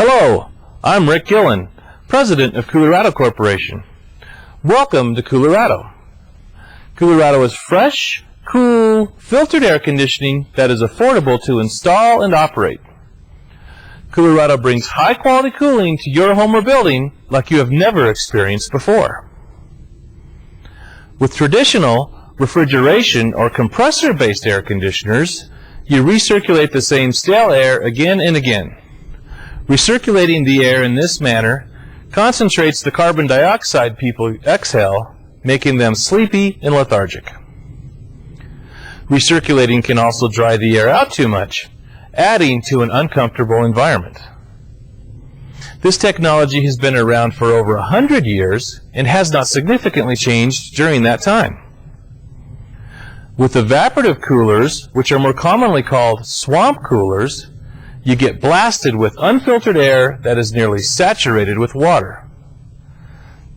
Hello, I'm Rick Gillen, President of Coolerado Corporation. Welcome to Coolerado. Coolerado is fresh, cool, filtered air conditioning that is affordable to install and operate. Coolerado brings high-quality cooling to your home or building like you have never experienced before. With traditional refrigeration or compressor-based air conditioners, you recirculate the same stale air again and again. Recirculating the air in this manner concentrates the carbon dioxide people exhale, making them sleepy and lethargic. Recirculating can also dry the air out too much, adding to an uncomfortable environment. This technology has been around for over 100 years and has not significantly changed during that time. With evaporative coolers, which are more commonly called swamp coolers, you get blasted with unfiltered air that is nearly saturated with water.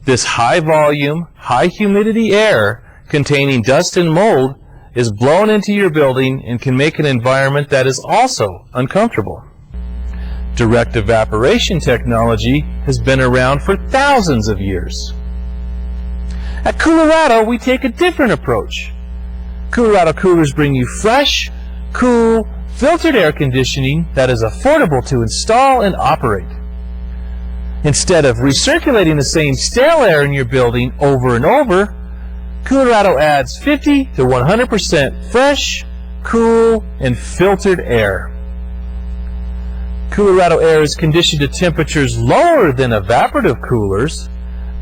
This high-volume, high-humidity air containing dust and mold is blown into your building and can make an environment that is also uncomfortable. Direct evaporation technology has been around for thousands of years. At Coolerado, we take a different approach. Coolerado coolers bring you fresh, cool, filtered air conditioning that is affordable to install and operate. Instead of recirculating the same stale air in your building over and over, Coolerado adds 50 to 100% fresh, cool, and filtered air. Coolerado air is conditioned to temperatures lower than evaporative coolers,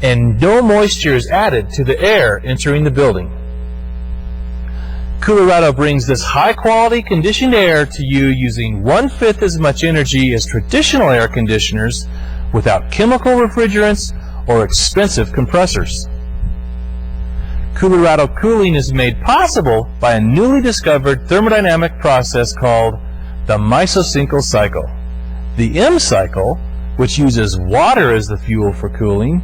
and no moisture is added to the air entering the building. Coolerado brings this high-quality conditioned air to you using 1/5 as much energy as traditional air conditioners without chemical refrigerants or expensive compressors. Coolerado cooling is made possible by a newly discovered thermodynamic process called the Mesocinco cycle. The M cycle, which uses water as the fuel for cooling,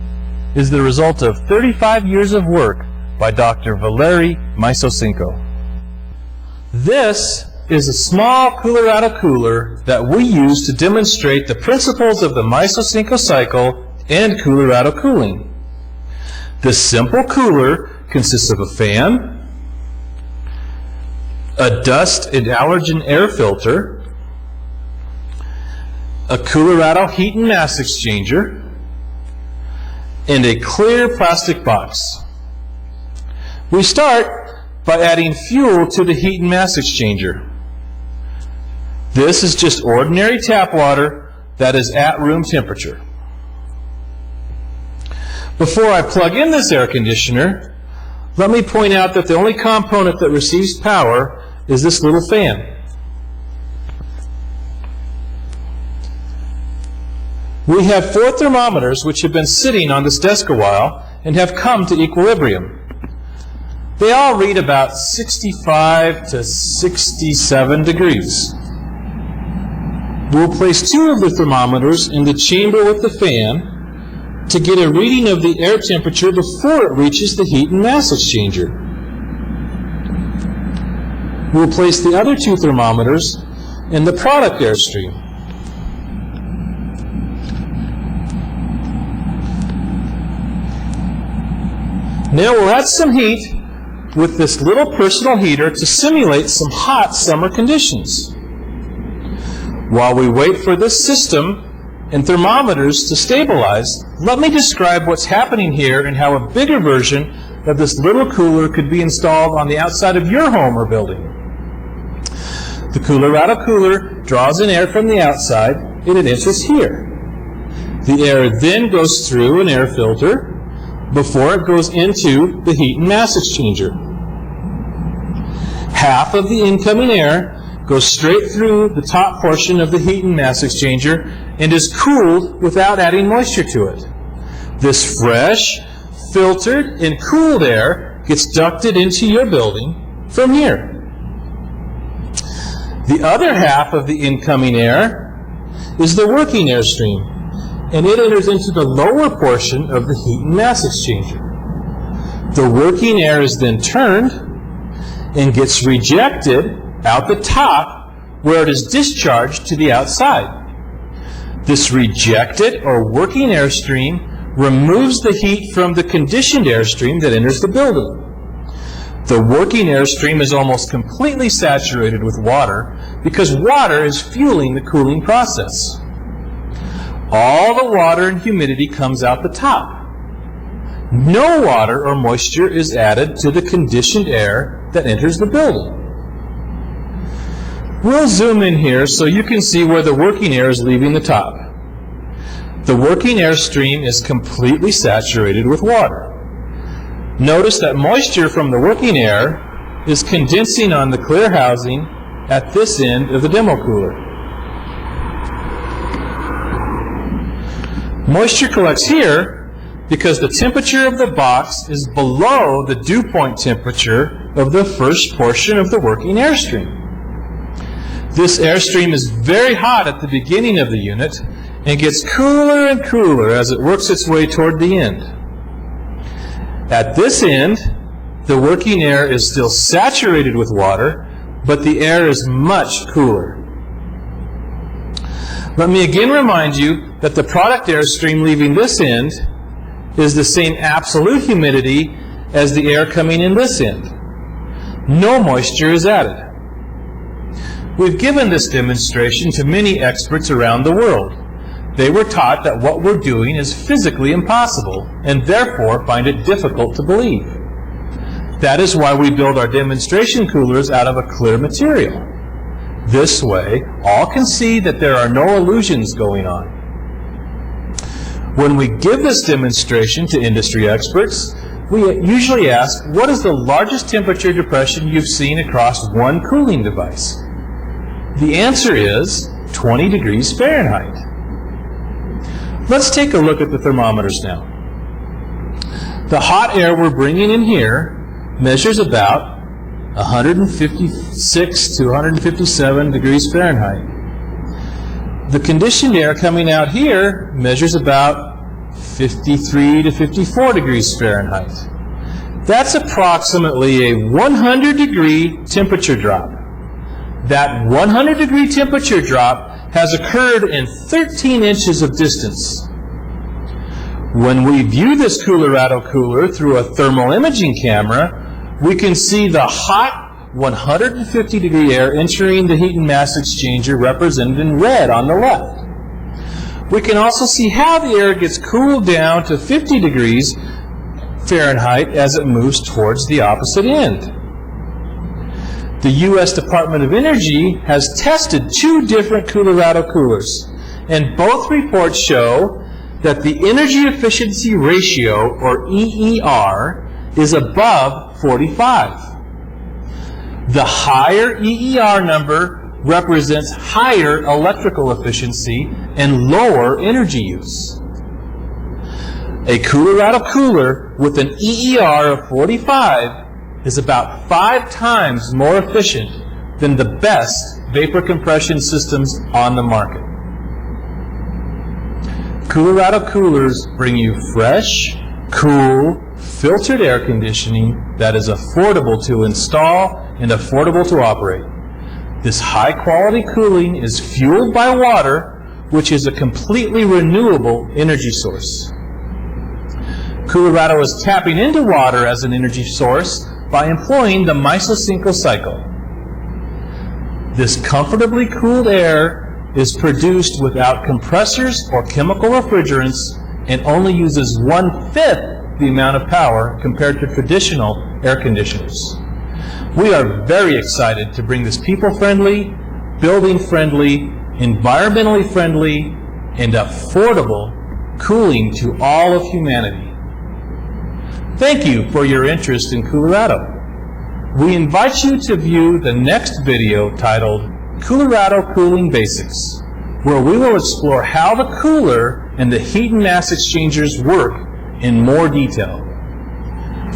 is the result of 35 years of work by Dr. Valery Mesocinco. This is a small Coolerado cooler that we use to demonstrate the principles of the Mesocinco cycle and Coolerado cooling. This simple cooler consists of a fan, a dust and allergen air filter, a Coolerado heat and mass exchanger, and a clear plastic box. We start by adding fuel to the heat and mass exchanger. This is just ordinary tap water that is at room temperature. Before I plug in this air conditioner, let me point out that the only component that receives power is this little fan. We have 4 thermometers which have been sitting on this desk a while and have come to equilibrium. They all read about 65 to 67 degrees. We'll place 2 of the thermometers in the chamber with the fan to get a reading of the air temperature before it reaches the heat and mass exchanger. We'll place the other 2 thermometers in the product airstream. Now we'll add some heat with this little personal heater to simulate some hot summer conditions. While we wait for this system and thermometers to stabilize, let me describe what's happening here and how a bigger version of this little cooler could be installed on the outside of your home or building. The Coolerado cooler draws in air from the outside and it enters here. The air then goes through an air filter before it goes into the heat and mass exchanger. Half of the incoming air goes straight through the top portion of the heat and mass exchanger and is cooled without adding moisture to it. This fresh, filtered, and cooled air gets ducted into your building from here. The other half of the incoming air is the working airstream, and it enters into the lower portion of the heat and mass exchanger. The working air is then turned and gets rejected out the top where it is discharged to the outside. This rejected or working airstream removes the heat from the conditioned airstream that enters the building. The working airstream is almost completely saturated with water because water is fueling the cooling process. All the water and humidity comes out the top. No water or moisture is added to the conditioned air that enters the building. We'll zoom in here so you can see where the working air is leaving the top. The working airstream is completely saturated with water. Notice that moisture from the working air is condensing on the clear housing at this end of the demo cooler. Moisture collects here because the temperature of the box is below the dew point temperature of the first portion of the working airstream. This airstream is very hot at the beginning of the unit and gets cooler and cooler as it works its way toward the end. At this end, the working air is still saturated with water, but the air is much cooler. Let me again remind you that the product airstream leaving this end is the same absolute humidity as the air coming in this end. No moisture is added. We've given this demonstration to many experts around the world. They were taught that what we're doing is physically impossible and therefore find it difficult to believe. That is why we build our demonstration coolers out of a clear material. This way, all can see that there are no illusions going on. When we give this demonstration to industry experts, we usually ask, what is the largest temperature depression you've seen across one cooling device? The answer is 20 degrees Fahrenheit. Let's take a look at the thermometers now. The hot air we're bringing in here measures about 156 to 157 degrees Fahrenheit. The conditioned air coming out here measures about 53 to 54 degrees Fahrenheit. That's approximately a 100 degree temperature drop. That 100 degree temperature drop has occurred in 13 inches of distance. When we view this Coolerado cooler through a thermal imaging camera, we can see the hot 150 degree air entering the heat and mass exchanger represented in red on the left. We can also see how the air gets cooled down to 50 degrees Fahrenheit as it moves towards the opposite end. The U.S. Department of Energy has tested 2 different Coolerado coolers, and both reports show that the energy efficiency ratio, or EER, is above 45. The higher EER number represents higher electrical efficiency and lower energy use. A Coolerado cooler with an EER of 45 is about 5 times more efficient than the best vapor compression systems on the market. Coolerado coolers bring you fresh, cool, filtered air conditioning that is affordable to install and affordable to operate. This high-quality cooling is fueled by water, which is a completely renewable energy source. Coolerado is tapping into water as an energy source by employing the MISO Cinco cycle. This comfortably cooled air is produced without compressors or chemical refrigerants and only uses 1/5 the amount of power compared to traditional air conditioners. We are very excited to bring this people-friendly, building-friendly, environmentally friendly, and affordable cooling to all of humanity. Thank you for your interest in Coolerado. We invite you to view the next video titled Coolerado Cooling Basics, where we will explore how the cooler and the heat and mass exchangers work in more detail.